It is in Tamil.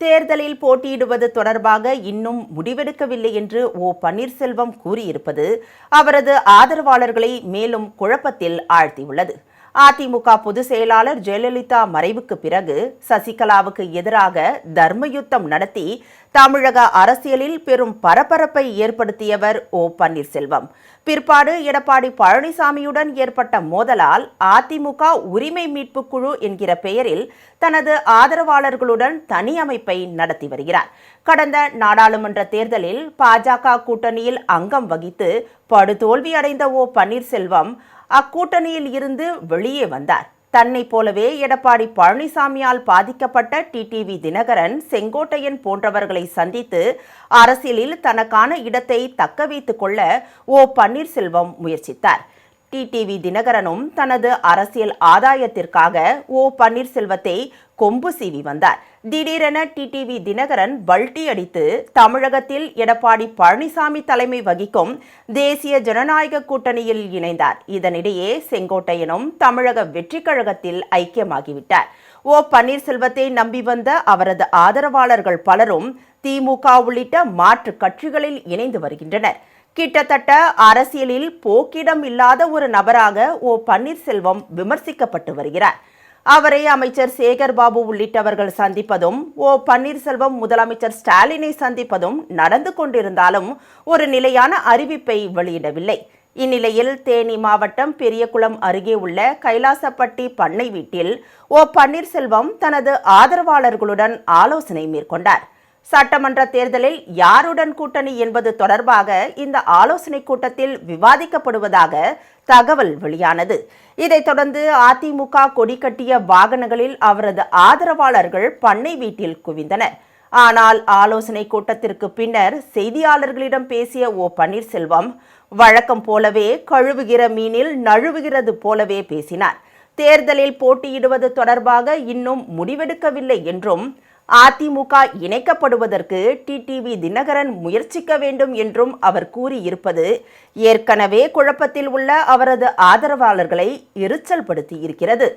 தேர்தலில் போட்டியிடுவது தொடர்பாக இன்னும் முடிவெடுக்கவில்லை என்று பன்னீர்செல்வம் கூறியிருப்பது அவரது ஆதரவாளர்களை மேலும் குழப்பத்தில் ஆழ்த்தியுள்ளது. அதிமுக பொதுச் செயலாளர் ஜெயலலிதா மறைவுக்கு பிறகு சசிகலாவுக்கு எதிராக தர்மயுத்தம் நடத்தி தமிழக அரசியலில் பெரும் பரபரப்பை ஏற்படுத்தியவர் பன்னீர்செல்வம். பிற்பாடு எடப்பாடி பழனிசாமியுடன் ஏற்பட்ட மோதலால் அதிமுக உரிமை மீட்பு குழு என்கிற பெயரில் தனது ஆதரவாளர்களுடன் தனி அமைப்பை நடத்தி வருகிறார். கடந்த நாடாளுமன்ற தேர்தலில் பாஜக கூட்டணியில் அங்கம் வகித்து படுதோல்வி அடைந்த பன்னீர்செல்வம் அக்கூட்டணியில் இருந்து வெளியே வந்தார். தன்னை போலவே எடப்பாடி பழனிசாமியால் பாதிக்கப்பட்ட டிடிவி தினகரன், செங்கோட்டையன் போன்றவர்களை சந்தித்து அரசியலில் தனக்கான இடத்தை தக்க வைத்துக் கொள்ள பன்னீர்செல்வம் முயற்சித்தார். டிடிவி தினகரனும் தனது அரசியல் ஆதாயத்திற்காக பன்னீர்செல்வத்தை கொம்பு சீவி வந்தார். திடீரென டிடிவி தினகரன் பல்டி அடித்து தமிழகத்தில் எடப்பாடி பழனிசாமி தலைமை வகிக்கும் தேசிய ஜனநாயக கூட்டணியில் இணைந்தார். இதனிடையே செங்கோட்டையனும் தமிழக வெற்றிக் கழகத்தில் ஐக்கியமாகிவிட்டார். பன்னீர்செல்வத்தை நம்பி வந்த அவரது ஆதரவாளர்கள் பலரும் திமுக உள்ளிட்ட மாற்று கட்சிகளில் இணைந்து வருகின்றனர். கிட்டத்தட்ட அரசியலில் போக்கிடம் இல்லாத ஒரு நபராக பன்னீர்செல்வம் விமர்சிக்கப்பட்டு வருகிறார். அவரை அமைச்சர் சேகர்பாபு உள்ளிட்டவர்கள் சந்திப்பதும் பன்னீர்செல்வம் முதலமைச்சர் ஸ்டாலினை சந்திப்பதும் நடந்து கொண்டிருந்தாலும் ஒரு நிலையான அறிவிப்பை வெளியிடவில்லை. இந்நிலையில் தேனி மாவட்டம் பெரியகுளம் அருகே உள்ள கைலாசப்பட்டி பண்ணை வீட்டில் பன்னீர்செல்வம் தனது ஆதரவாளர்களுடன் ஆலோசனை மேற்கொண்டார். சட்டமன்ற தேர்தலில் யாருடன் கூட்டணி என்பது தொடர்பாக இந்த ஆலோசனை கூட்டத்தில் விவாதிக்கப்படுவதாக தகவல் வெளியானது. இதைத் தொடர்ந்து அதிமுக கொடி கட்டிய வாகனங்களில் அவரது ஆதரவாளர்கள் பண்ணை வீட்டில் குவிந்தனர். ஆனால் ஆலோசனை கூட்டத்திற்கு பின்னர் செய்தியாளர்களிடம் பேசிய பன்னீர்செல்வம் வழக்கம் போலவே கழுவுகிற மீனில் நழுவுகிறது போலவே பேசினார். தேர்தலில் போட்டியிடுவது தொடர்பாக இன்னும் முடிவெடுக்கவில்லை என்றும் அதிமுக இணைக்கப்படுவதற்கு டிடிவி தினகரன் முயற்சிக்க வேண்டும் என்றும் அவர் கூறியிருப்பது ஏற்கனவே குழப்பத்தில் உள்ள அவரது ஆதரவாளர்களை எரிச்சல் படுத்தி இருக்கிறது.